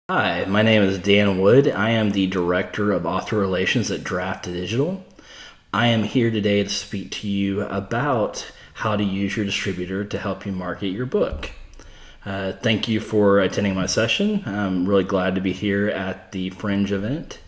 Hi, my name is Dan Wood. I am the Director of Author Relations at Draft Digital. I am here today to speak to you about how to use your distributor to help you market your book. Thank you for attending my session. I'm really glad to be here at the Fringe event.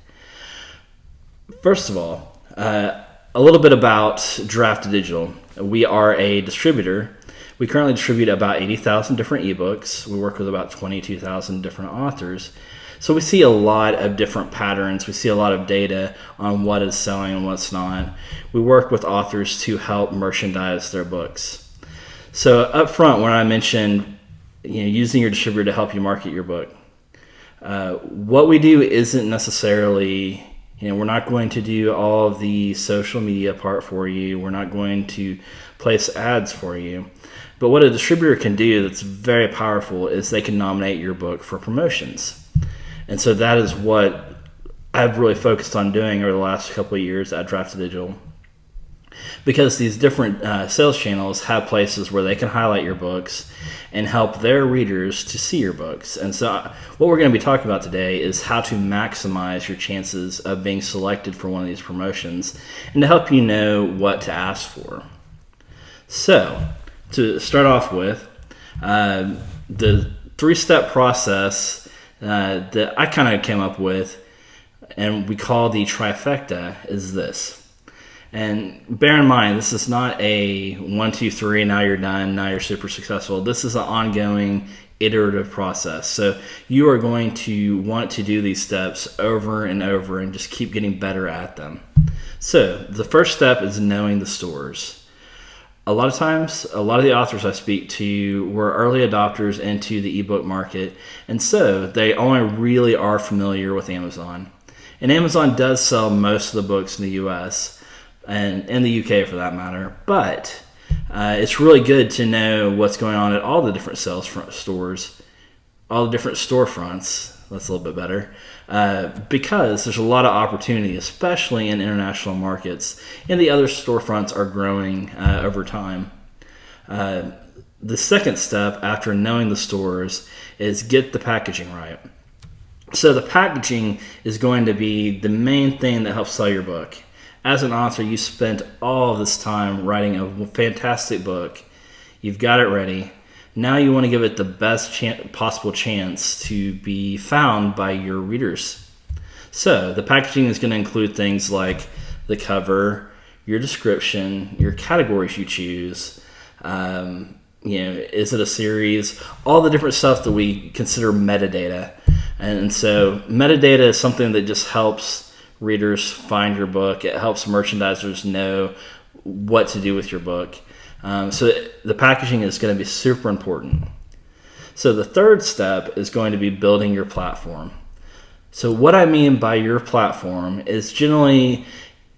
First of all, a little bit about Draft Digital. We are a distributor. We currently distribute about 80,000 different ebooks. We work with about 22,000 different authors. So we see a lot of different patterns. We see a lot of data on what is selling and what's not. We work with authors to help merchandise their books. So up front, when I mentioned using your distributor to help you market your book, what we do isn't necessarily, we're not going to do all of the social media part for you. We're not going to place ads for you. But what a distributor can do that's very powerful is they can nominate your book for promotions. And so that is what I've really focused on doing over the last couple of years at Draft Digital. Because these different sales channels have places where they can highlight your books and help their readers to see your books. And so what we're going to be talking about today is how to maximize your chances of being selected for one of these promotions and to help you know what to ask for. So, to start off with, the three-step process that I kind of came up with and we call the trifecta is this. And bear in mind, this is not a 1, 2, 3, now you're done, now you're super successful. This is an ongoing iterative process. So you are going to want to do these steps over and over and just keep getting better at them. So the first step is knowing the stores. A lot of times, a lot of the authors I speak to were early adopters into the ebook market, and so they only really are familiar with Amazon. And Amazon does sell most of the books in the US, and in the UK for that matter, but it's really good to know what's going on at all the different stores, all the different storefronts. That's a little bit better, because there's a lot of opportunity, especially in international markets, and the other storefronts are growing over time. The second step after knowing the stores is get the packaging right. So the packaging is going to be the main thing that helps sell your book. As an author, you spent all this time writing a fantastic book. You've got it ready. Now you want to give it the best possible chance to be found by your readers. So the packaging is going to include things like the cover, your description, your categories you choose, is it a series, all the different stuff that we consider metadata. And so metadata is something that just helps readers find your book. It helps merchandisers know what to do with your book. So the packaging is going to be super important. So the third step is going to be building your platform. So what I mean by your platform is generally,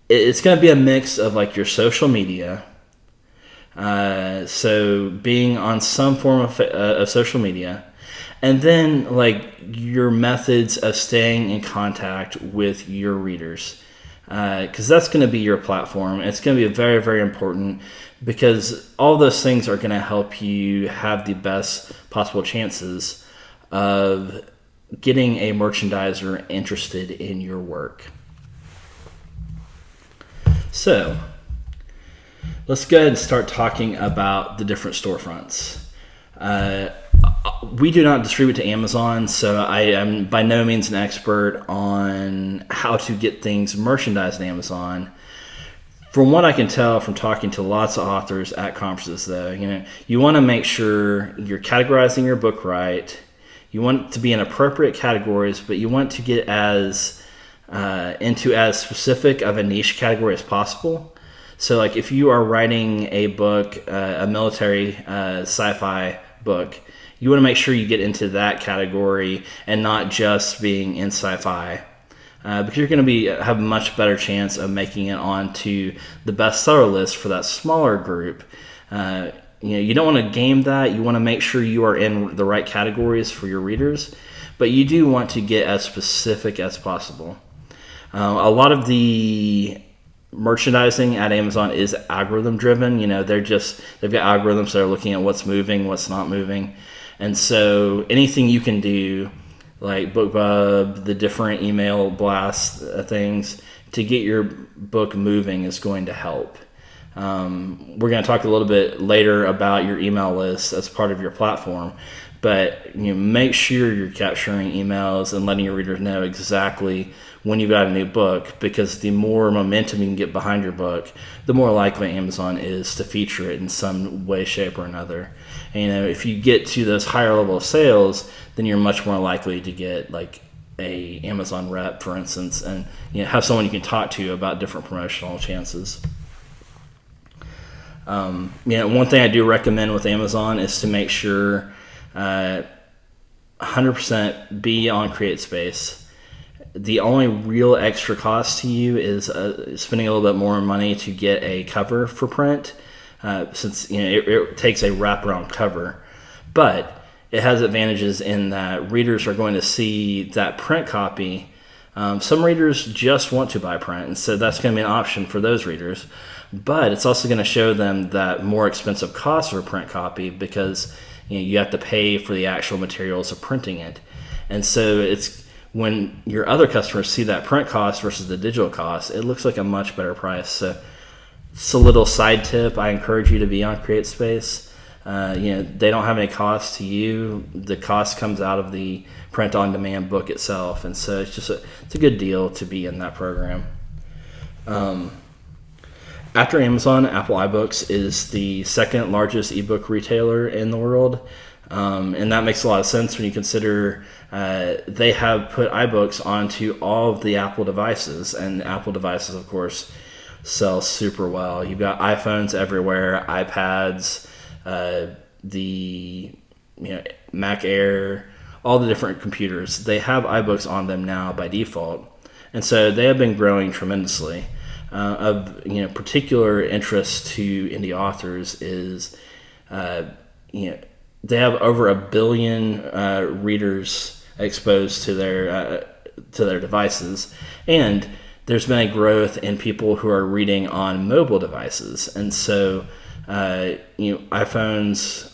it's going to be a mix of like your social media. So being on some form of social media, and then like your methods of staying in contact with your readers. Because that's going to be your platform. It's going to be very, very important because all those things are going to help you have the best possible chances of getting a merchandiser interested in your work. So let's go ahead and start talking about the different storefronts. We do not distribute to Amazon, so I am by no means an expert on how to get things merchandised on Amazon. From what I can tell from talking to lots of authors at conferences, though, you want to make sure you're categorizing your book right. You want it to be in appropriate categories, but you want to get into as specific of a niche category as possible. So, like if you are writing a book, a military sci-fi book, you want to make sure you get into that category and not just being in sci-fi, because you're going to have a much better chance of making it onto the bestseller list for that smaller group. You don't want to game that. You want to make sure you are in the right categories for your readers, but you do want to get as specific as possible. A lot of the merchandising at Amazon is algorithm driven. They've got algorithms that are looking at what's moving, what's not moving. And so anything you can do like BookBub, the different email blast things to get your book moving is going to help. We're going to talk a little bit later about your email list as part of your platform, but make sure you're capturing emails and letting your readers know exactly when you've got a new book, because the more momentum you can get behind your book, the more likely Amazon is to feature it in some way, shape, or another. And if you get to those higher level of sales, then you're much more likely to get like a Amazon rep, for instance, and have someone you can talk to about different promotional chances. One thing I do recommend with Amazon is to make sure 100% be on CreateSpace. The only real extra cost to you is spending a little bit more money to get a cover for print, since it takes a wraparound cover. But it has advantages in that readers are going to see that print copy. Some readers just want to buy print, and so that's going to be an option for those readers. But it's also going to show them that more expensive cost of a print copy, because you have to pay for the actual materials of printing it. And so it's when your other customers see that print cost versus the digital cost, it looks like a much better price. So it's a little side tip. I encourage you to be on CreateSpace. They don't have any cost to you. The cost comes out of the print-on-demand book itself, and so it's a good deal to be in that program. After Amazon, Apple iBooks is the second largest ebook retailer in the world, and that makes a lot of sense when you consider they have put iBooks onto all of the Apple devices, and Apple devices, of course, sell super well. You've got iPhones everywhere, iPads, the Mac Air, all the different computers. They have iBooks on them now by default, and so they have been growing tremendously. Of particular interest to indie authors is they have over 1 billion readers exposed to their devices, and there's been a growth in people who are reading on mobile devices, and so iPhones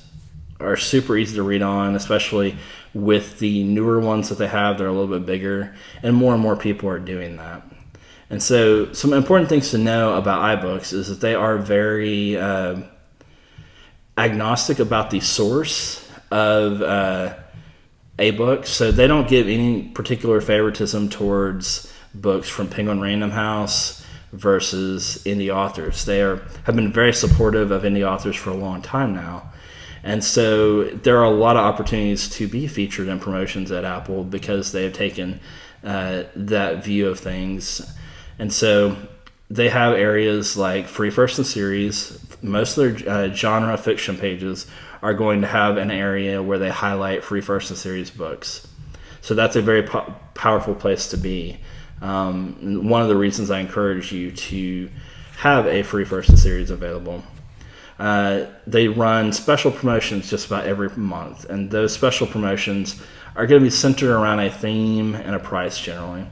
are super easy to read on, especially with the newer ones that they have. They're a little bit bigger, and more people are doing that. And so some important things to know about iBooks is that they are very agnostic about the source of a book. So they don't give any particular favoritism towards books from Penguin Random House versus indie authors. They have been very supportive of indie authors for a long time now. And so there are a lot of opportunities to be featured in promotions at Apple because they have taken that view of things. And so they have areas like free first in series. Most of their genre fiction pages are going to have an area where they highlight free first in series books. So that's a very powerful place to be. One of the reasons I encourage you to have a free first in series available. They run special promotions just about every month, and those special promotions are going to be centered around a theme and a price generally.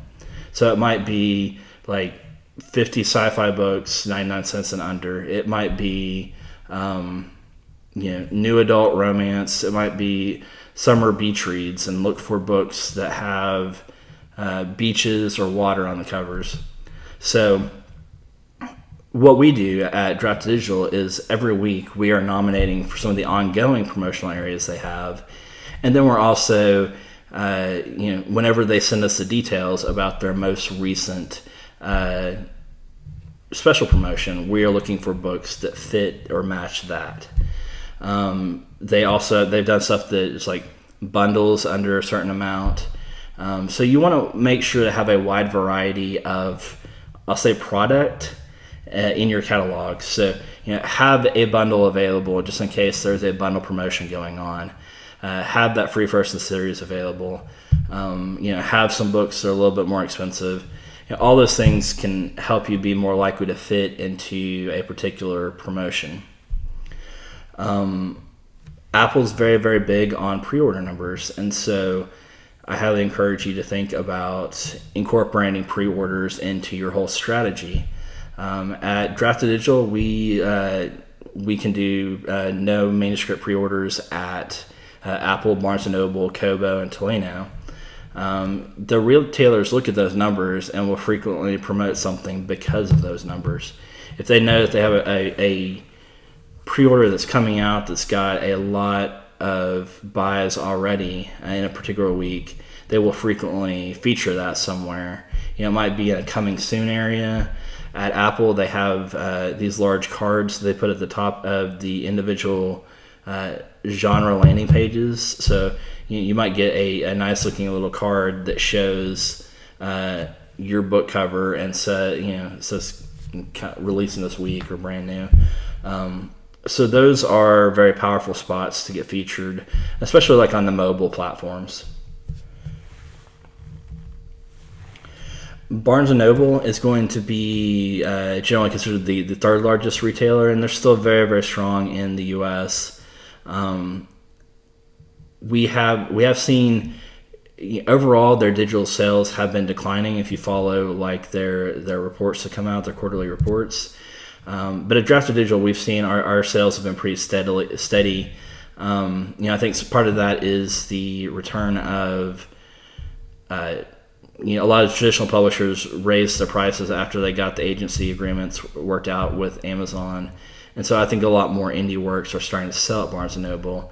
So it might be like 50 sci-fi books, 99 cents and under. It might be new adult romance. It might be summer beach reads, and look for books that have beaches or water on the covers. So what we do at Draft Digital is every week we are nominating for some of the ongoing promotional areas they have, and then we're also whenever they send us the details about their most recent special promotion, we are looking for books that fit or match that. They've done stuff that is like bundles under a certain amount. So you want to make sure to have a wide variety of, I'll say, product in your catalog. So have a bundle available just in case there's a bundle promotion going on. Have that free first in series available. Have some books that are a little bit more expensive. All those things can help you be more likely to fit into a particular promotion. Apple's very, very big on pre-order numbers, and so I highly encourage you to think about incorporating pre-orders into your whole strategy. At Drafted Digital, we can do no manuscript pre-orders at Apple, Barnes & Noble, Kobo, and Tolino. The retailers look at those numbers and will frequently promote something because of those numbers. If they know that they have a pre-order that's coming out that's got a lot of buys already in a particular week, they will frequently feature that somewhere. It might be in a coming soon area. At Apple, they have these large cards they put at the top of the individual genre landing pages. So you might get a nice looking little card that shows your book cover and says releasing this week or brand new. So those are very powerful spots to get featured, especially like on the mobile platforms. Barnes & Noble is going to be generally considered the third largest retailer, and they're still very, very strong in the U.S. We have seen overall their digital sales have been declining if you follow like their reports that come out, their quarterly reports. But at Drafted Digital, we've seen our sales have been pretty steady. I think part of that is the return of a lot of traditional publishers raised their prices after they got the agency agreements worked out with Amazon. And so I think a lot more indie works are starting to sell at Barnes & Noble.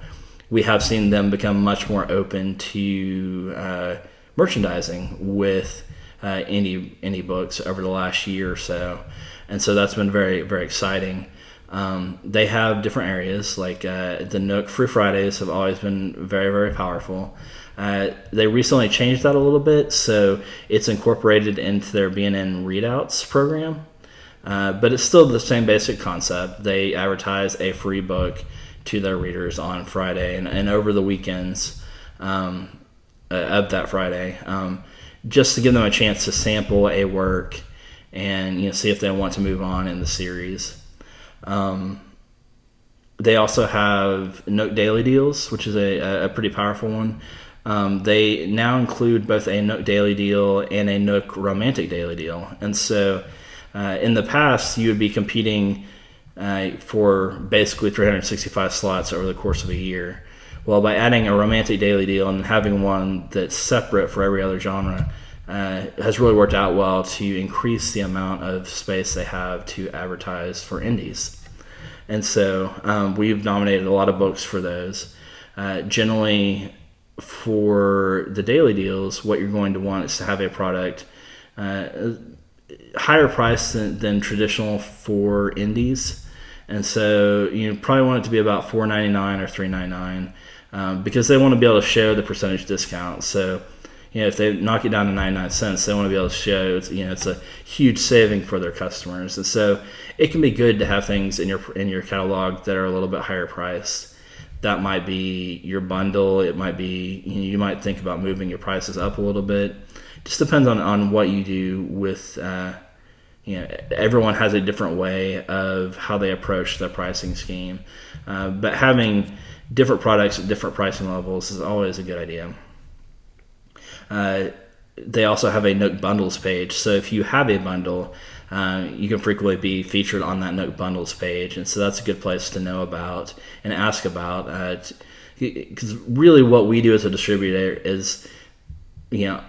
We have seen them become much more open to merchandising with indie books over the last year or so. And so that's been very, very exciting. They have different areas, like the Nook Free Fridays have always been very, very powerful. They recently changed that a little bit, so it's incorporated into their B&N Readouts program. But it's still the same basic concept. They advertise a free book to their readers on Friday and over the weekends of that Friday, just to give them a chance to sample a work and see if they want to move on in the series. They also have Nook Daily Deals, which is a pretty powerful one. They now include both a Nook Daily Deal and a Nook Romantic Daily Deal. And so in the past, you would be competing for basically 365 slots over the course of a year. Well, by adding a Romantic Daily Deal and having one that's separate for every other genre, has really worked out well to increase the amount of space they have to advertise for indies. And so we've nominated a lot of books for those. Generally, for the daily deals, what you're going to want is to have a product higher price than traditional for indies. And so you probably want it to be about $4.99 or $3.99 because they want to be able to show the percentage discount. So if they knock it down to 99 cents, they want to be able to show it's a huge saving for their customers. And so it can be good to have things in your catalog that are a little bit higher priced. That might be your bundle. It might be you might think about moving your prices up a little bit. Just depends on what you do with. Everyone has a different way of how they approach their pricing scheme, but having different products at different pricing levels is always a good idea. They also have a Nook Bundles page, so if you have a bundle, you can frequently be featured on that Nook Bundles page, and so that's a good place to know about and ask about. Because really, what we do as a distributor is, it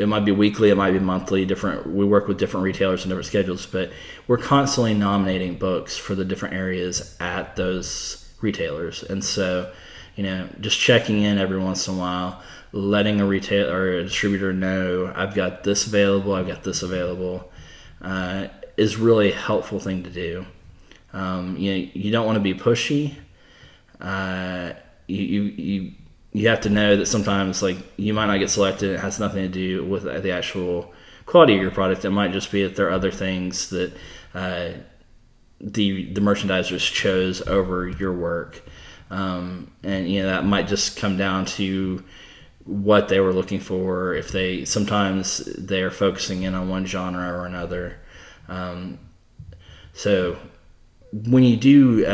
might be weekly, it might be monthly. We work with different retailers and different schedules, but we're constantly nominating books for the different areas at those retailers, and so just checking in every once in a while, letting a retailer or a distributor know I've got this available, is really a helpful thing to do. You don't want to be pushy. You have to know that sometimes you might not get selected. It has nothing to do with the actual quality of your product. It might just be that there are other things that the merchandisers chose over your work. And that might just come down to what they were looking for. If sometimes they're focusing in on one genre or another. So when you do,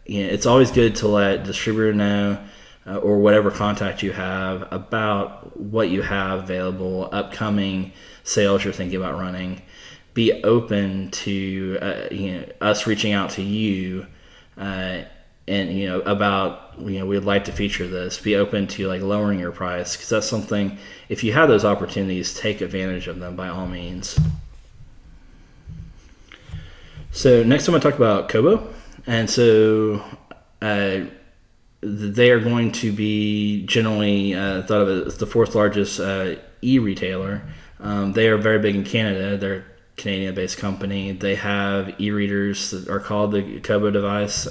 it's always good to let distributor know or whatever contact you have about what you have available, upcoming sales you're thinking about running. Be open to us reaching out to you and about we'd like to feature this, be open to like lowering your price, because that's something, if you have those opportunities, take advantage of them by all means. So next I'm going to talk about Kobo. And so they are going to be generally thought of as the fourth largest e-retailer. They are very big in Canada. They're a Canadian-based company. They have e-readers that are called the Kobo device.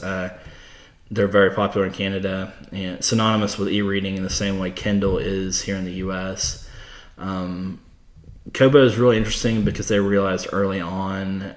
They're very popular in Canada, and synonymous with e-reading in the same way Kindle is here in the U.S. Kobo is really interesting because they realized early on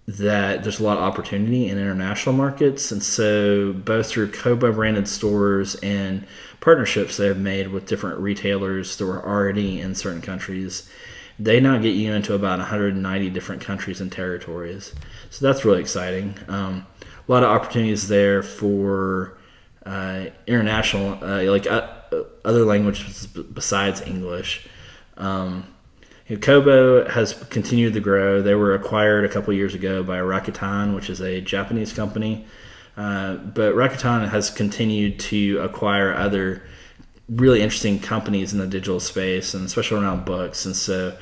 that there's a lot of opportunity in international markets, and so both through Kobo branded stores and partnerships they have made with different retailers that were already in certain countries, they now get you into about 190 different countries and territories. So that's really exciting. A lot of opportunities there for international, other languages besides English. Kobo has continued to grow. They were acquired a couple years ago by Rakuten, which is a Japanese company. But Rakuten has continued to acquire other really interesting companies in the digital space, and especially around books. And so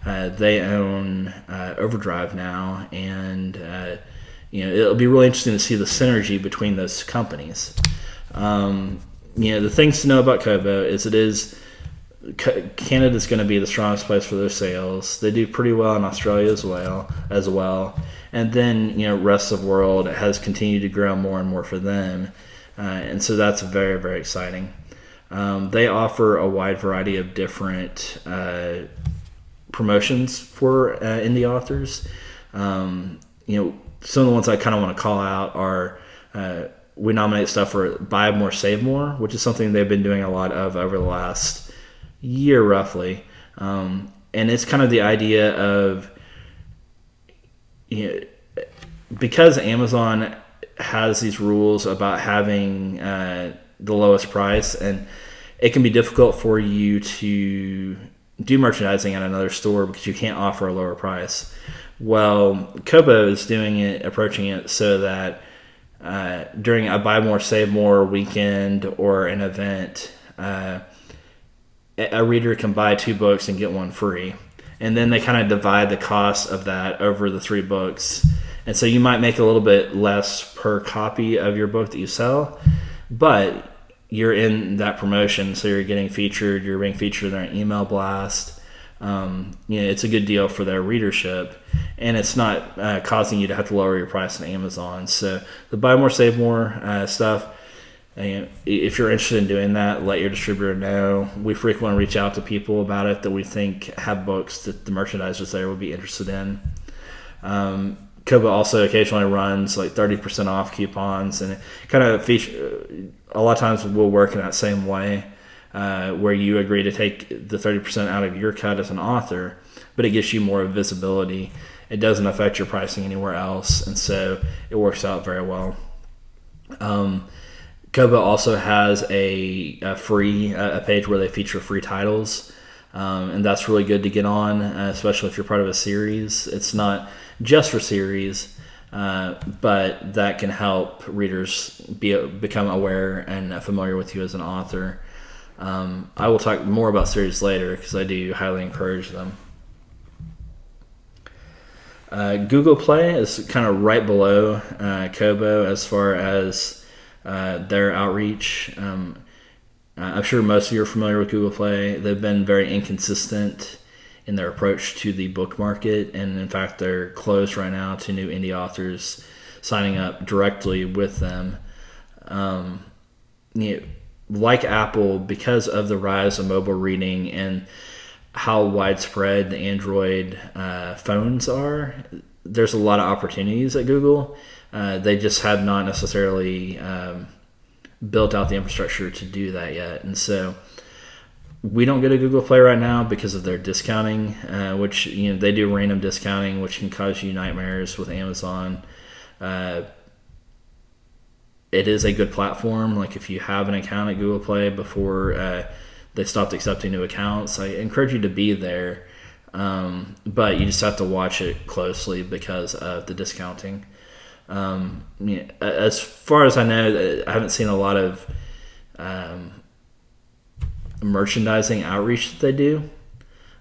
they own Overdrive now, and it'll be really interesting to see the synergy between those companies. The things to know about Kobo is Canada's going to be the strongest place for their sales. They do pretty well in Australia as well. And then, rest of the world has continued to grow more and more for them. And so that's very, very exciting. They offer a wide variety of different promotions for indie authors. Some of the ones I kind of want to call out are we nominate stuff for Buy More, Save More, which is something they've been doing a lot of over the last year roughly. And it's kind of the idea of, because Amazon has these rules about having the lowest price, and it can be difficult for you to do merchandising at another store because you can't offer a lower price. Well, Kobo is approaching it so that during a Buy More, Save More weekend or an event, a reader can buy 2 books and get 1 free. And then they kind of divide the cost of that over the 3 books. And so you might make a little bit less per copy of your book that you sell, but you're in that promotion, so you're getting featured. You're being featured in an email blast. It's a good deal for their readership, and it's not causing you to have to lower your price on Amazon. So the Buy More, Save More stuff, if you're interested in doing that, let your distributor know. We frequently reach out to people about it that we think have books that the merchandisers there would be interested in. Kobo also occasionally runs like 30% off coupons, and it kind of a lot of times we'll work in that same way, where you agree to take the 30% out of your cut as an author, but it gives you more visibility. It doesn't affect your pricing anywhere else, and so it works out very well. Kobo also has a page where they feature free titles, and that's really good to get on, especially if you're part of a series. It's not just for series, but that can help readers become aware and familiar with you as an author. I will talk more about series later because I do highly encourage them. Google Play is kind of right below Kobo as far as their outreach. I'm sure most of you are familiar with Google Play. They've been very inconsistent in their approach to the book market, and in fact they're closed right now to new indie authors signing up directly with them. Like Apple, because of the rise of mobile reading and how widespread the Android phones are, there's a lot of opportunities at Google. They just have not necessarily built out the infrastructure to do that yet. And so we don't get a Google Play right now because of their discounting, which they do random discounting, which can cause you nightmares with Amazon. It is a good platform. Like if you have an account at Google Play before they stopped accepting new accounts, I encourage you to be there. But you just have to watch it closely because of the discounting. As far as I know, I haven't seen a lot of merchandising outreach that they do,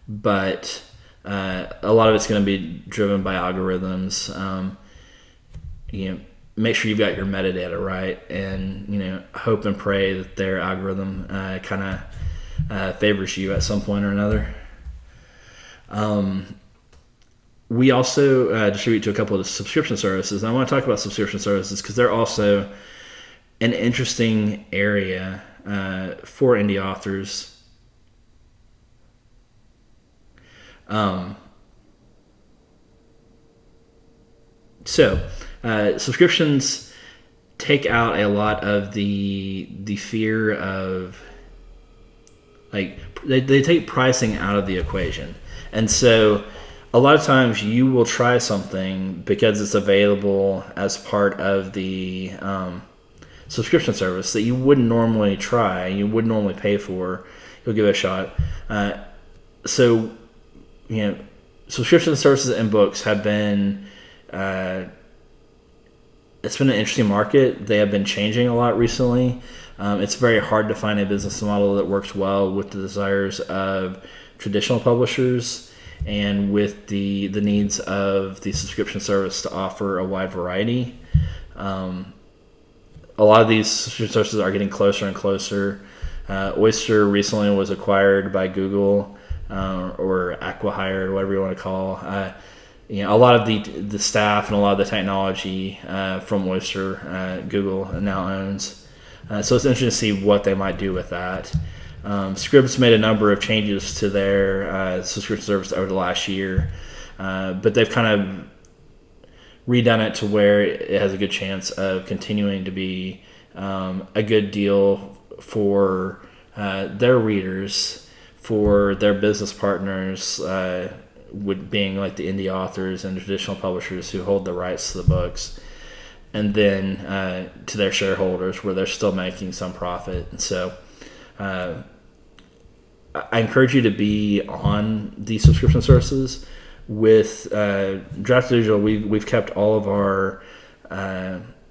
but a lot of it's going to be driven by algorithms. Make sure you've got your metadata right, and hope and pray that their algorithm kind of favors you at some point or another. We also distribute to a couple of subscription services. And I want to talk about subscription services because they're also an interesting area for indie authors. Subscriptions take out a lot of the fear of, like, they take pricing out of the equation. And so a lot of times you will try something because it's available as part of the subscription service that you wouldn't normally try, you wouldn't normally pay for. You'll give it a shot. Subscription services and books have been it's been an interesting market. They have been changing a lot recently. It's very hard to find a business model that works well with the desires of traditional publishers and with the needs of the subscription service to offer a wide variety. A lot of these subscription services are getting closer and closer. Oyster recently was acquired by Google, or Acqui-Hired, whatever you want to call. A lot of the staff and a lot of the technology from Oyster, Google now owns. So it's interesting to see what they might do with that. Scrib's made a number of changes to their subscription service over the last year, but they've kind of redone it to where it has a good chance of continuing to be a good deal for their readers, for their business partners, with being like the indie authors and traditional publishers who hold the rights to the books, and then to their shareholders where they're still making some profit. And so I encourage you to be on the subscription services. With Draft Digital, we've kept all of our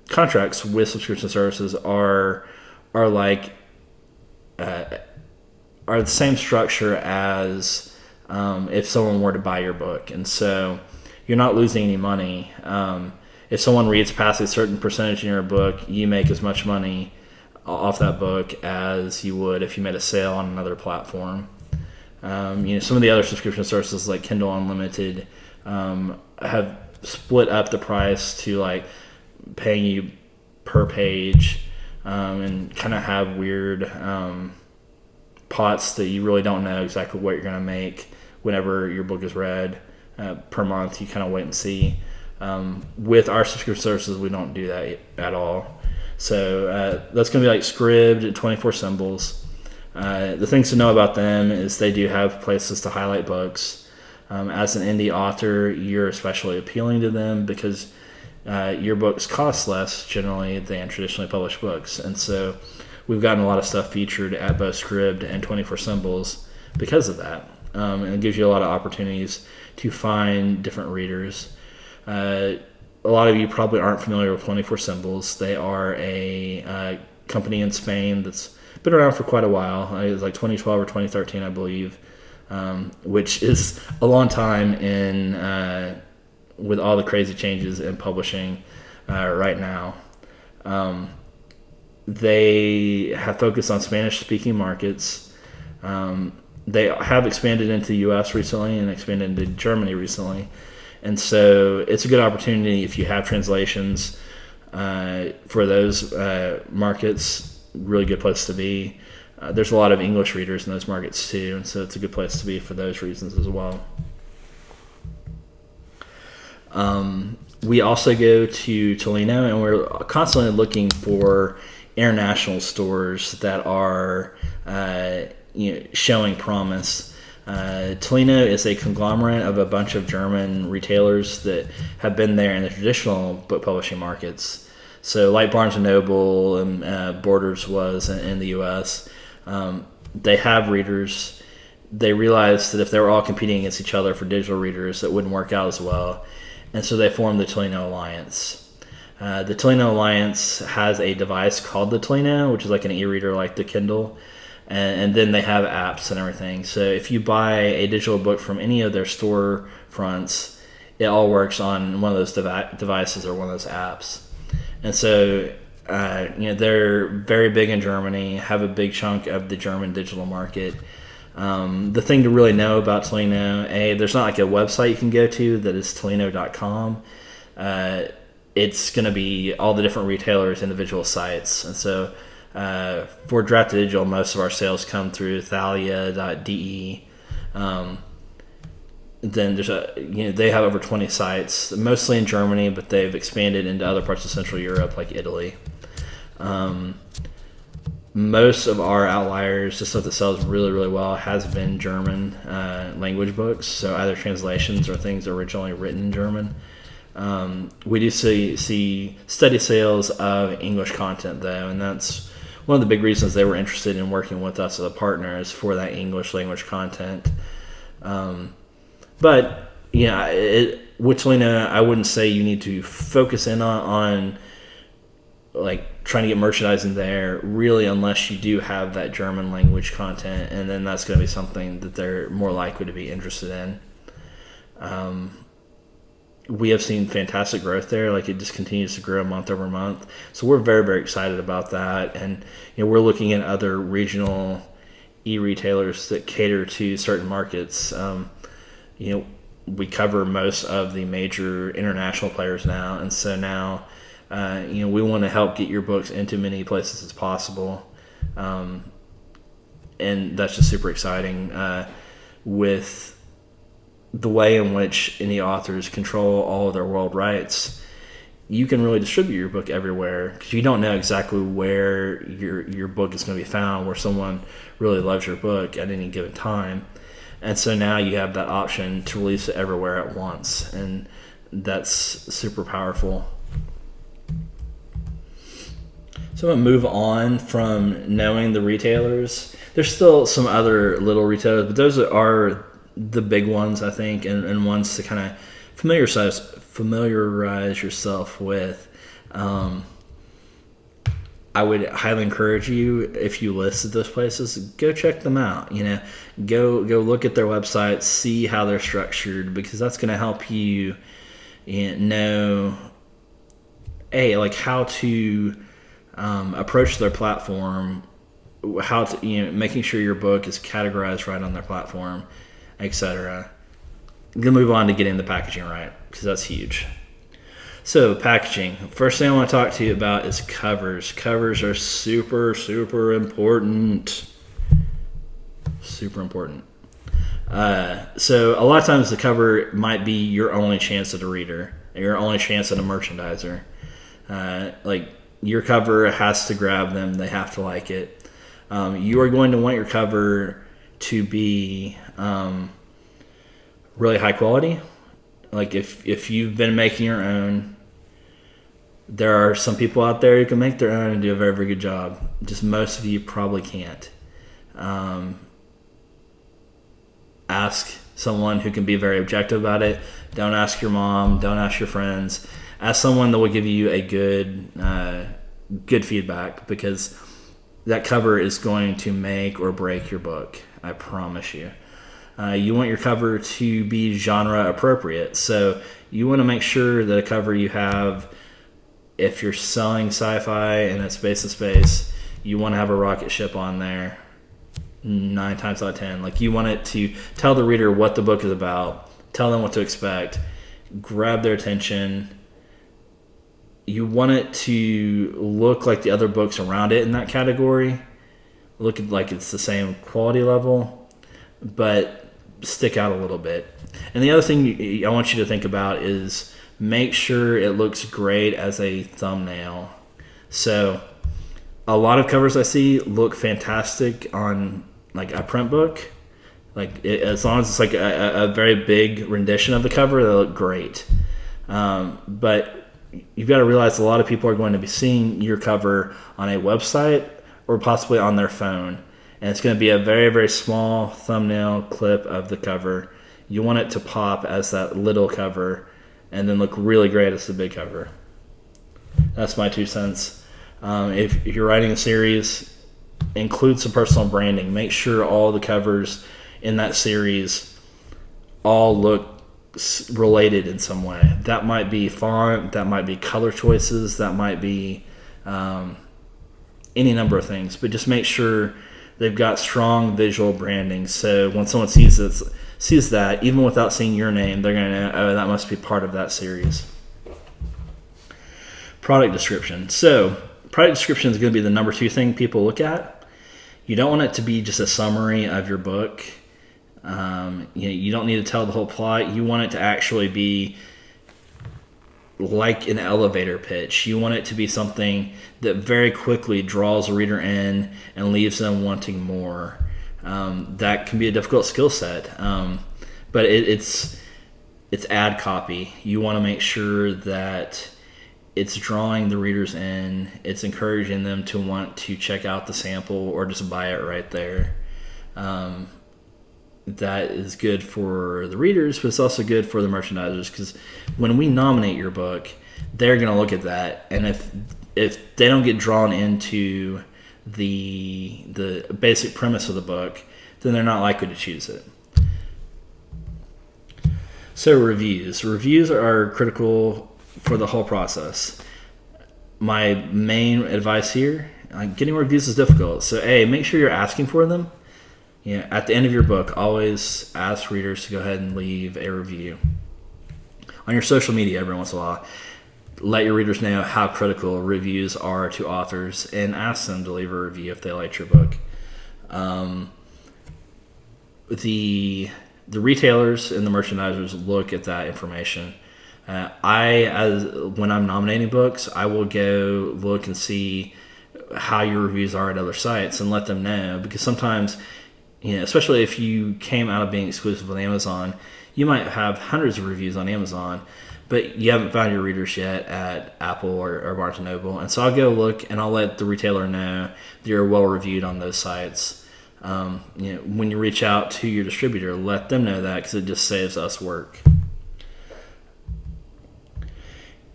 contracts with subscription services are the same structure as if someone were to buy your book. And so you're not losing any money. If someone reads past a certain percentage in your book, you make as much money off that book as you would if you made a sale on another platform. Some of the other subscription services like Kindle Unlimited have split up the price to like paying you per page, and kind of have weird pots that you really don't know exactly what you're going to make whenever your book is read per month. You kind of wait and see. With our subscription services, we don't do that at all. So that's going to be like Scribd at 24 Symbols. The things to know about them is they do have places to highlight books. As an indie author, you're especially appealing to them because your books cost less generally than traditionally published books. And so we've gotten a lot of stuff featured at both Scribd and 24 Symbols because of that. And it gives you a lot of opportunities to find different readers. A lot of you probably aren't familiar with 24 Symbols. They are a company in Spain that's been around for quite a while. It was like 2012 or 2013, I believe, which is a long time in with all the crazy changes in publishing right now. They have focused on Spanish-speaking markets. They have expanded into the U.S. recently and expanded into Germany recently. And so it's a good opportunity if you have translations for those markets. Really good place to be. There's a lot of English readers in those markets too, and so it's a good place to be for those reasons as well. We also go to Tolino, and we're constantly looking for international stores that are showing promise. Tolino is a conglomerate of a bunch of German retailers that have been there in the traditional book publishing markets. So like Barnes & Noble and Borders was in the U.S., they have readers. They realized that if they were all competing against each other for digital readers, it wouldn't work out as well. And so they formed the Tolino Alliance. The Tolino Alliance has a device called the Tolino, which is like an e-reader like the Kindle, and then they have apps and everything. So if you buy a digital book from any of their store fronts, it all works on one of those devices or one of those apps. And so they're very big in Germany, have a big chunk of the German digital market. The thing to really know about Tolino, there's not like a website you can go to that is Tolino.com. It's going to be all the different retailers' individual sites. And so for Draft Digital, most of our sales come through Thalia.de. Then there's they have over 20 sites, mostly in Germany, but they've expanded into other parts of Central Europe like Italy. Most of our outliers, the stuff that sells really, really well, has been German language books, so either translations or things originally written in German. We do see steady sales of English content, though, and that's one of the big reasons they were interested in working with us as a partner, is for that English language content. But with Tolino, I wouldn't say you need to focus in on like trying to get merchandising there, really, unless you do have that German language content, and then that's going to be something that they're more likely to be interested in. We have seen fantastic growth there. Like, it just continues to grow month over month. So we're very, very excited about that. And we're looking at other regional e-retailers that cater to certain markets. We cover most of the major international players now, and so now we want to help get your books into many places as possible, and that's just super exciting. With the way in which indie authors control all of their world rights, you can really distribute your book everywhere, because you don't know exactly where your book is going to be found, where someone really loves your book at any given time. And so now you have that option to release it everywhere at once, and that's super powerful. So I'm going to move on from knowing the retailers. There's still some other little retailers, but those are the big ones, I think, and ones to kind of familiarize yourself with. I would highly encourage you, if you listed those places, go check them out. Go look at their websites, see how they're structured, because that's going to help you know, like how to approach their platform, how to making sure your book is categorized right on their platform, etc. I'm gonna move on to getting the packaging right, because that's huge. So packaging. First thing I want to talk to you about is covers. Covers are super, super important. Super important. So a lot of times the cover might be your only chance at a reader, your only chance at a merchandiser. Like, your cover has to grab them. They have to like it. You are going to want your cover to be really high quality. Like, if you've been making your own, there are some people out there who can make their own and do a very, very good job. Just most of you probably can't. Ask someone who can be very objective about it. Don't ask your mom. Don't ask your friends. Ask someone that will give you a good feedback, because that cover is going to make or break your book. I promise you. You want your cover to be genre appropriate. So you want to make sure that a cover you have, if you're selling sci-fi and it's space to space, you want to have a rocket ship on there 9 times out of 10. Like, you want it to tell the reader what the book is about, tell them what to expect, grab their attention. You want it to look like the other books around it in that category, look like it's the same quality level, but stick out a little bit. And the other thing I want you to think about is make sure it looks great as a thumbnail. So a lot of covers I see look fantastic on like a print book. Like, as long as it's like a very big rendition of the cover, they look great. But you've got to realize a lot of people are going to be seeing your cover on a website or possibly on their phone. And it's going to be a very, very small thumbnail clip of the cover. You want it to pop as that little cover and then look really great as the big cover. That's my 2 cents. If you're writing a series, include some personal branding. Make sure all the covers in that series all look related in some way. That might be font, that might be color choices, that might be any number of things, but just make sure they've got strong visual branding. So when someone sees that, even without seeing your name, they're going to know, oh, that must be part of that series. Product description. So product description is going to be the number 2 thing people look at. You don't want it to be just a summary of your book. You don't need to tell the whole plot. You want it to actually be like an elevator pitch. You want it to be something that very quickly draws a reader in and leaves them wanting more. That can be a difficult skill set, but it's ad copy. You want to make sure that it's drawing the readers in. It's encouraging them to want to check out the sample or just buy it right there. That is good for the readers, but it's also good for the merchandisers, because when we nominate your book, they're going to look at that, and if they don't get drawn into the basic premise of the book, then they're not likely to choose it. So reviews are critical for the whole process. My main advice here, getting reviews is difficult, so make sure you're asking for them. At the end of your book, always ask readers to go ahead and leave a review. On your social media, every once in a while, let your readers know how critical reviews are to authors, and ask them to leave a review if they liked your book. The retailers and the merchandisers look at that information. When I'm nominating books, I will go look and see how your reviews are at other sites and let them know, because sometimes, especially if you came out of being exclusive with Amazon, you might have hundreds of reviews on Amazon, but you haven't found your readers yet at Apple or Barnes & Noble. And so I'll go look and I'll let the retailer know that you're well reviewed on those sites. When you reach out to your distributor, let them know that, because it just saves us work.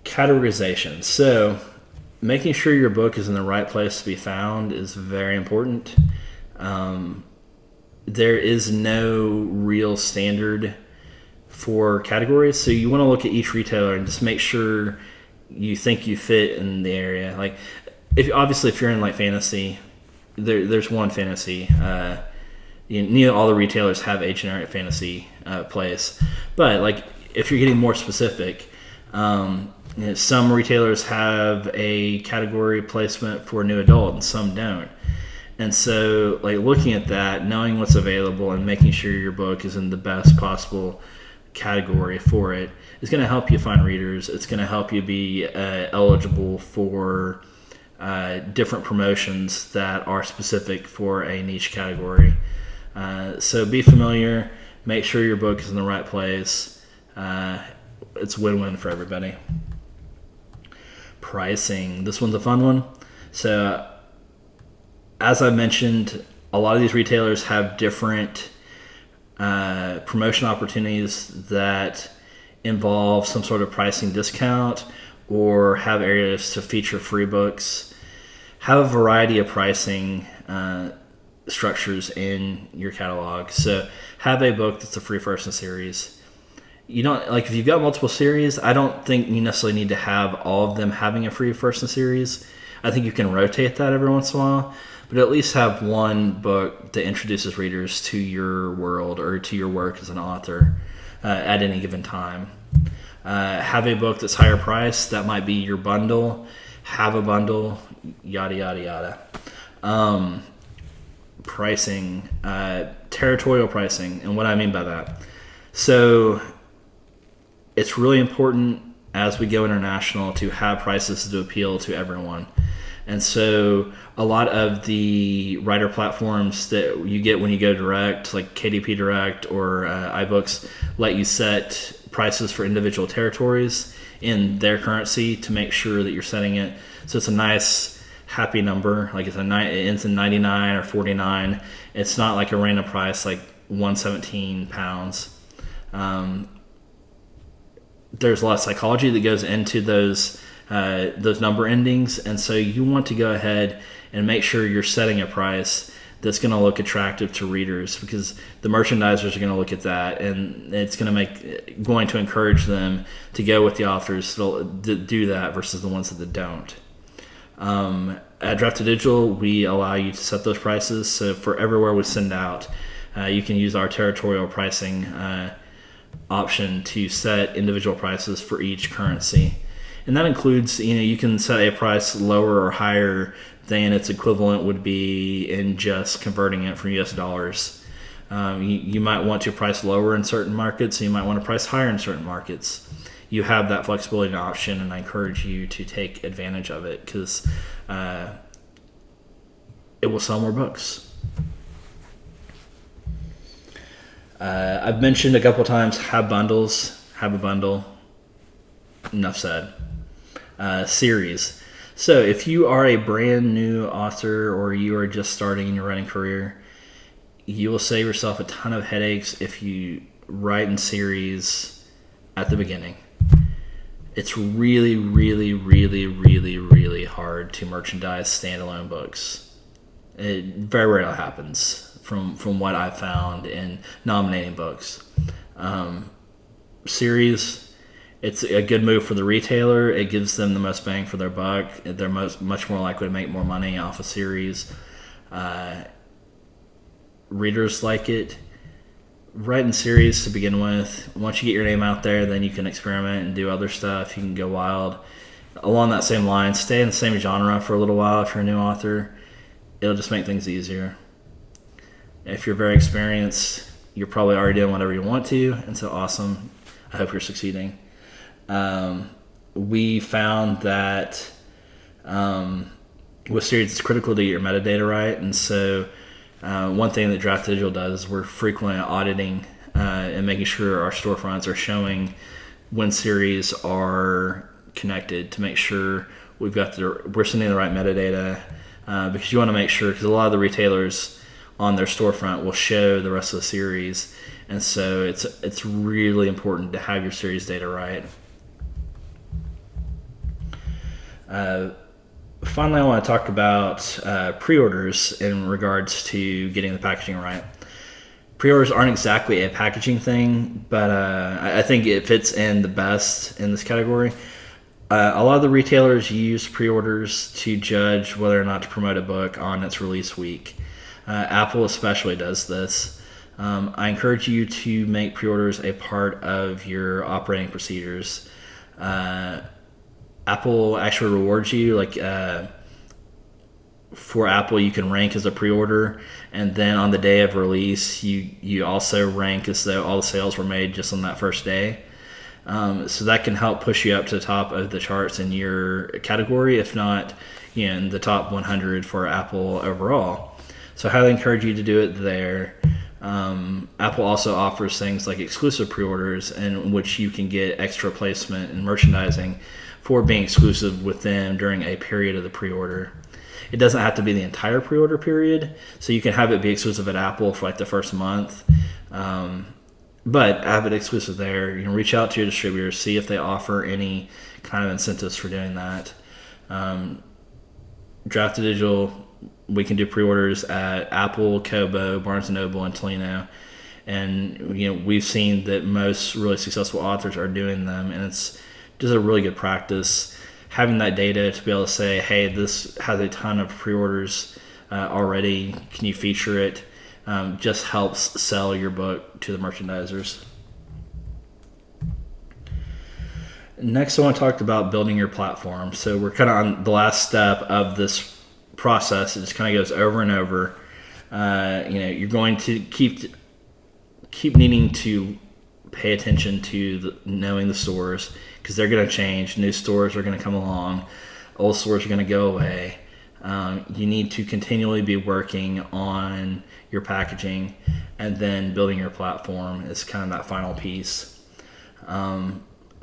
Categorization. So making sure your book is in the right place to be found is very important. There is no real standard for categories, so you want to look at each retailer and just make sure you think you fit in the area. Like, if you're in like fantasy, there's one fantasy. All the retailers have a generic fantasy place, but like if you're getting more specific, some retailers have a category placement for new adult and some don't. And so, like, looking at that, knowing what's available and making sure your book is in the best possible category for it is going to help you find readers. It's going to help you be eligible for different promotions that are specific for a niche category. So be familiar. Make sure your book is in the right place. It's win-win for everybody. Pricing. This one's a fun one. So, as I mentioned, a lot of these retailers have different promotion opportunities that involve some sort of pricing discount or have areas to feature free books. Have a variety of pricing structures in your catalog. So have a book that's a free first in series. You don't, like, if you've got multiple series, I don't think you necessarily need to have all of them having a free first in series. I think you can rotate that every once in a while, but at least have one book that introduces readers to your world or to your work as an author at any given time. Have a book that's higher priced. That might be your bundle. Have a bundle, yada, yada, yada. Pricing, territorial pricing, and what I mean by that. So it's really important as we go international to have prices to appeal to everyone. And so a lot of the writer platforms that you get when you go direct, like KDP Direct or iBooks, let you set prices for individual territories in their currency to make sure that you're setting it so it's a nice, happy number. Like it ends in 99 or 49. It's not like a random price like £117. There's a lot of psychology that goes into those those number endings. And so you want to go ahead and make sure you're setting a price that's going to look attractive to readers, because the merchandisers are going to look at that, and it's going to encourage them to go with the authors that do that versus the ones that don't. At Drafted Digital, we allow you to set those prices. So for everywhere we send out, you can use our territorial pricing option to set individual prices for each currency. And that includes, you can set a price lower or higher than its equivalent would be in just converting it from US dollars. You might want to price lower in certain markets, and you might want to price higher in certain markets. You have that flexibility and option, and I encourage you to take advantage of it, because it will sell more books. I've mentioned a couple times, have bundles, have a bundle. Enough said. Series. So if you are a brand new author, or you are just starting in your writing career, you will save yourself a ton of headaches if you write in series at the beginning. It's really, really, really, really, really hard to merchandise standalone books. It very rarely happens from what I've found in nominating books. Series, it's a good move for the retailer. It gives them the most bang for their buck. They're much more likely to make more money off a series. Readers like it. Write in series to begin with. Once you get your name out there, then you can experiment and do other stuff. You can go wild. Along that same line, stay in the same genre for a little while if you're a new author. It'll just make things easier. If you're very experienced, you're probably already doing whatever you want to, and so awesome. I hope you're succeeding. We found that with series, it's critical to get your metadata right, and so one thing that Draft Digital does is we're frequently auditing and making sure our storefronts are showing when series are connected, to make sure we're sending the right metadata, because you want to make sure, because a lot of the retailers on their storefront will show the rest of the series, and so it's really important to have your series data right. Finally, I want to talk about pre-orders in regards to getting the packaging right. Pre-orders aren't exactly a packaging thing, but I think it fits in the best in this category. A lot of the retailers use pre-orders to judge whether or not to promote a book on its release week. Apple especially does this. I encourage you to make pre-orders a part of your operating procedures. Apple actually rewards you, for Apple, you can rank as a pre-order, and then on the day of release, you also rank as though all the sales were made just on that first day. So that can help push you up to the top of the charts in your category, if not in the top 100 for Apple overall. So I highly encourage you to do it there. Apple also offers things like exclusive pre-orders, in which you can get extra placement and merchandising for being exclusive with them during a period of the pre-order. It doesn't have to be the entire pre-order period, so you can have it be exclusive at Apple for the first month, but have it exclusive there. You can reach out to your distributor, see if they offer any kind of incentives for doing that. Drafted Digital, we can do pre-orders at Apple, Kobo, Barnes & Noble, and Tolino, and we've seen that most really successful authors are doing them, and it's just a really good practice having that data to be able to say, hey, this has a ton of pre-orders already, can you feature it? Just helps sell your book to the merchandisers. Next, I want to talk about building your platform. So we're kind of on the last step of this process. It just kind of goes over and over. You're going to keep needing to pay attention to knowing the stores, because they're going to change. New stores are going to come along. Old stores are going to go away. You need to continually be working on your packaging, and then building your platform is kind of that final piece.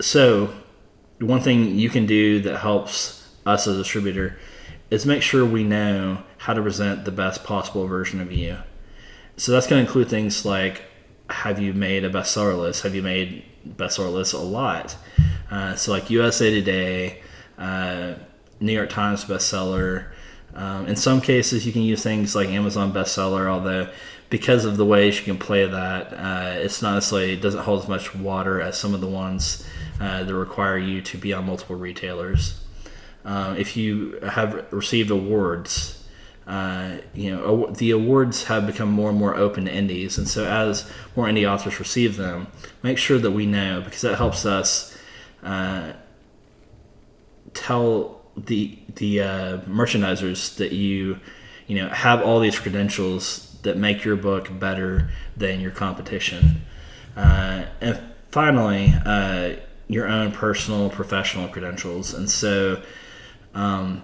So one thing you can do that helps us as a distributor is make sure we know how to present the best possible version of you. So that's going to include things like, have you made a bestseller list? Have you made bestseller lists a lot? So like USA Today, New York Times bestseller. In some cases, you can use things like Amazon bestseller, although because of the ways you can play that, it's not necessarily, it doesn't hold as much water as some of the ones that require you to be on multiple retailers. If you have received awards, the awards have become more and more open to indies, and so as more indie authors receive them, make sure that we know, because that helps us tell the merchandisers that you have all these credentials that make your book better than your competition. And finally, your own personal professional credentials. And so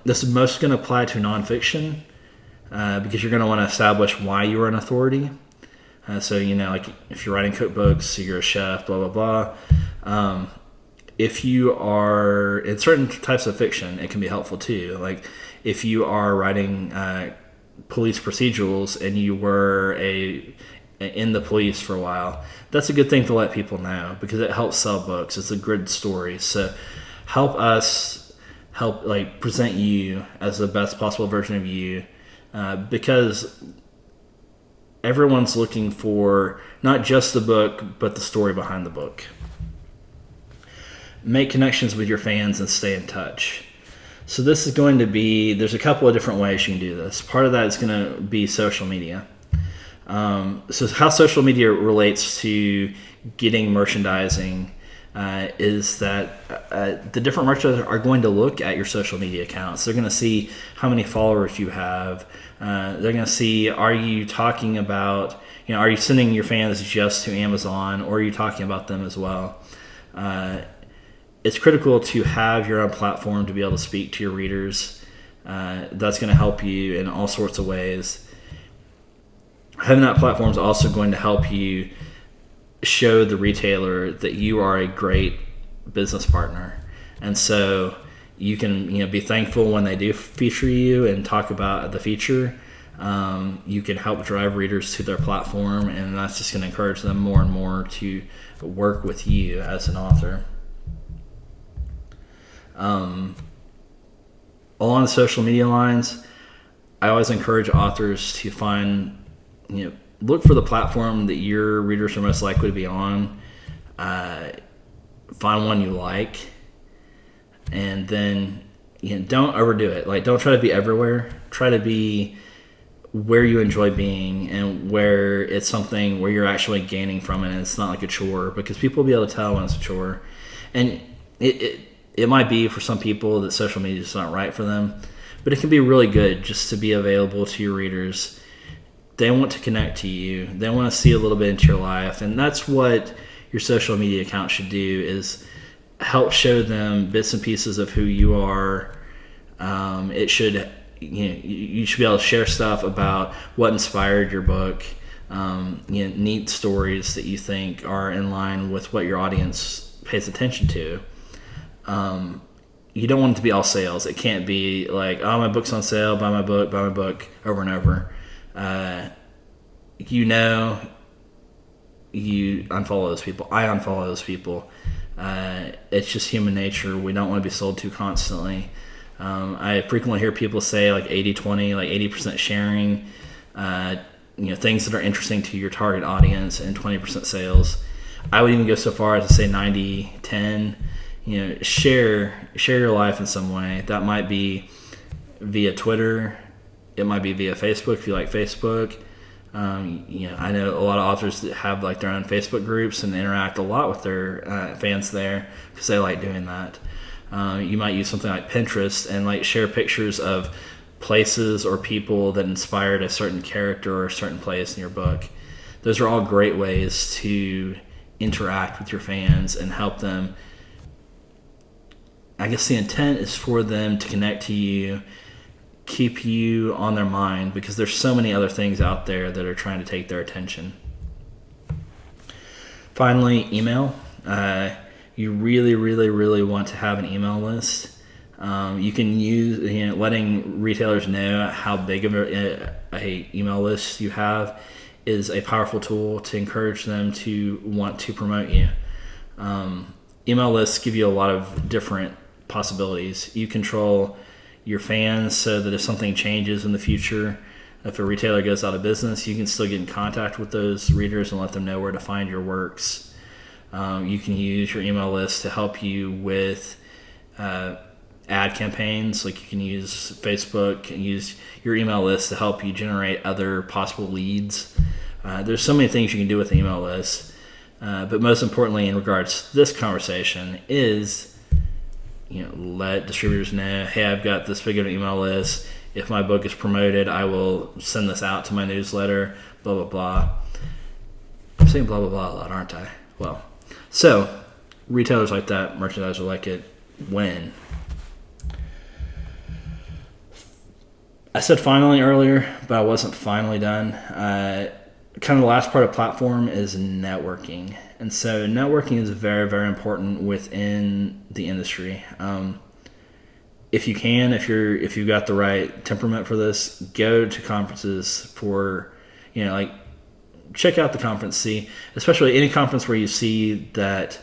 this is most going to apply to nonfiction, because you're going to want to establish why you are an authority. So like if you're writing cookbooks, you're a chef, blah blah blah. If you are in certain types of fiction, it can be helpful too. Like if you are writing police procedurals and you were in the police for a while, that's a good thing to let people know, because it helps sell books. It's a good story. So help present you as the best possible version of you, because everyone's looking for not just the book, but the story behind the book. Make connections with your fans and stay in touch. So this is going to be, there's a couple of different ways you can do this. Part of that is going to be social media. So how social media relates to getting merchandising is that the different merchants are going to look at your social media accounts. They're going to see how many followers you have. They're going to see, are you talking about, are you sending your fans just to Amazon, or are you talking about them as well? It's critical to have your own platform to be able to speak to your readers. That's going to help you in all sorts of ways. Having that platform is also going to help you show the retailer that you are a great business partner. And so you can be thankful when they do feature you and talk about the feature. You can help drive readers to their platform, and that's just going to encourage them more and more to work with you as an author. Along the social media lines, I always encourage authors to find, look for the platform that your readers are most likely to be on. Find one you like, and then don't overdo it. Like, don't try to be everywhere. Try to be where you enjoy being and where it's something where you're actually gaining from it, and it's not like a chore, because people will be able to tell when it's a chore. And it might be for some people that social media is not right for them, but it can be really good just to be available to your readers. They want to connect to you. They want to see a little bit into your life, and that's what your social media account should do, is help show them bits and pieces of who you are. It should, you should be able to share stuff about what inspired your book, neat stories that you think are in line with what your audience pays attention to. You don't want it to be all sales. It can't be like, oh, my book's on sale, buy my book over and over. You unfollow those people. I unfollow those people. It's just human nature. We don't want to be sold to constantly. I frequently hear people say like 80-20, like 80% sharing, things that are interesting to your target audience, and 20% sales. I would even go so far as to say 90-10. Share your life in some way. That might be via Twitter. It might be via Facebook if you like Facebook. I know a lot of authors that have like their own Facebook groups and interact a lot with their fans there because they like doing that. You might use something like Pinterest and like share pictures of places or people that inspired a certain character or a certain place in your book. Those are all great ways to interact with your fans and help them. I guess the intent is for them to connect to you, keep you on their mind, because there's so many other things out there that are trying to take their attention. Finally, email. You really, really, really want to have an email list. You can use, letting retailers know how big of a email list you have is a powerful tool to encourage them to want to promote you. Email lists give you a lot of different possibilities. You control your fans so that if something changes in the future, if a retailer goes out of business, you can still get in contact with those readers and let them know where to find your works. You can use your email list to help you with ad campaigns. Like you can use Facebook and use your email list to help you generate other possible leads. There's so many things you can do with the email list. But most importantly, in regards to this conversation, is let distributors know, hey, I've got this big of an email list. If my book is promoted, I will send this out to my newsletter, blah, blah, blah. I'm saying blah, blah, blah a lot, aren't I? Well, so retailers like that, merchandisers like it, when? I said finally earlier, but I wasn't finally done. Kind of the last part of platform is networking. And so networking is very, very important within the industry. If you can, if you've got the right temperament for this, go to conferences for, check out the conference, see, especially any conference where you see that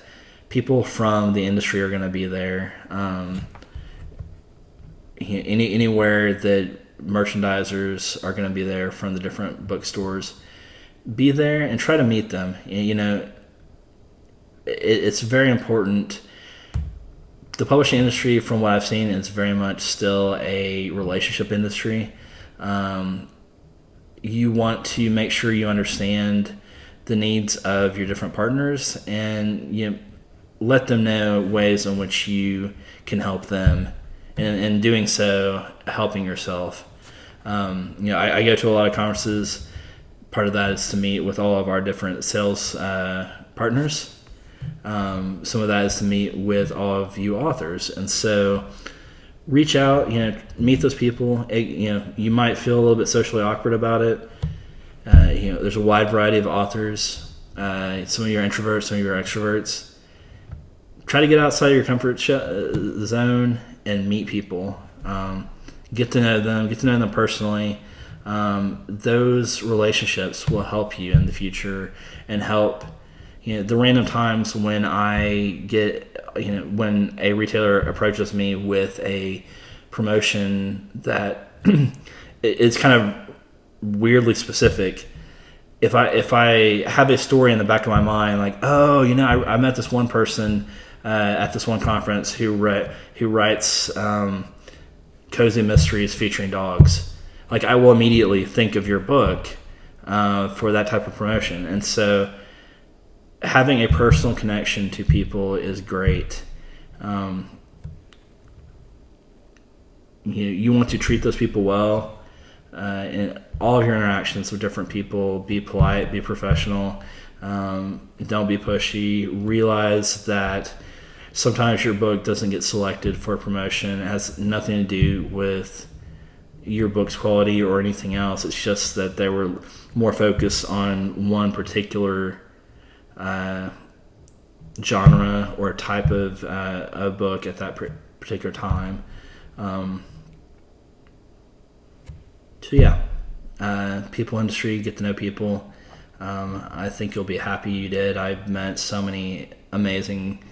people from the industry are going to be there. Anywhere that merchandisers are going to be there from the different bookstores, be there and try to meet them. It's very important. The publishing industry, from what I've seen, is very much still a relationship industry. You want to make sure you understand the needs of your different partners and let them know ways in which you can help them, and in doing so, helping yourself. I go to a lot of conferences. Part of that is to meet with all of our different sales partners. Some of that is to meet with all of you authors, and so reach out, meet those people. You might feel a little bit socially awkward about it. There's a wide variety of authors. Some of you are introverts, some of you are extroverts. Try to get outside of your comfort zone and meet people. Get to know them personally. Those relationships will help you in the future and help. The random times when I get, when a retailer approaches me with a promotion that is kind of weirdly specific, if I have a story in the back of my mind, like, I met this one person at this one conference who writes cozy mysteries featuring dogs. Like, I will immediately think of your book for that type of promotion, and so having a personal connection to people is great. You want to treat those people well. In all of your interactions with different people, be polite, be professional. Don't be pushy. Realize that sometimes your book doesn't get selected for a promotion. It has nothing to do with your book's quality or anything else. It's just that they were more focused on one particular genre or type of a book at that particular time. People industry, get to know people. I think you'll be happy you did. I've met so many amazing,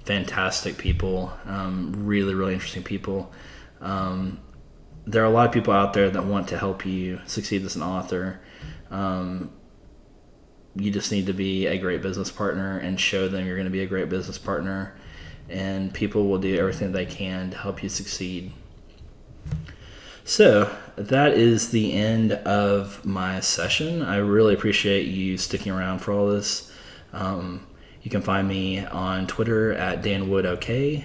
fantastic people, really, really interesting people. There are a lot of people out there that want to help you succeed as an author. You just need to be a great business partner and show them you're going to be a great business partner, and people will do everything they can to help you succeed. So that is the end of my session. I really appreciate you sticking around for all this. You can find me on Twitter at DanWoodOK.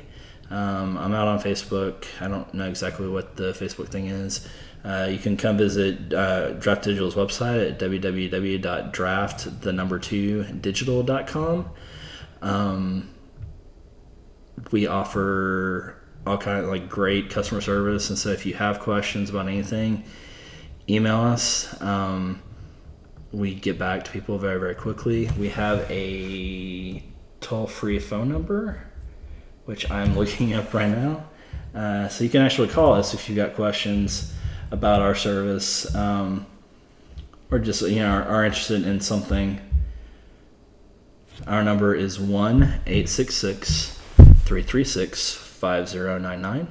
I'm out on Facebook. I don't know exactly what the Facebook thing is. You can come visit Draft Digital's website at www.draft2digital.com. We offer all kind of great customer service, and so if you have questions about anything, email us. We get back to people very, very quickly. We have a toll-free phone number, which I'm looking up right now. So you can actually call us if you've got questions about our service, or just are interested in something. Our number is 1-866-336-5600. 65099.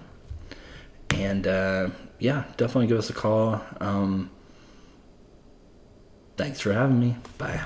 And yeah, definitely give us a call. Thanks for having me. Bye.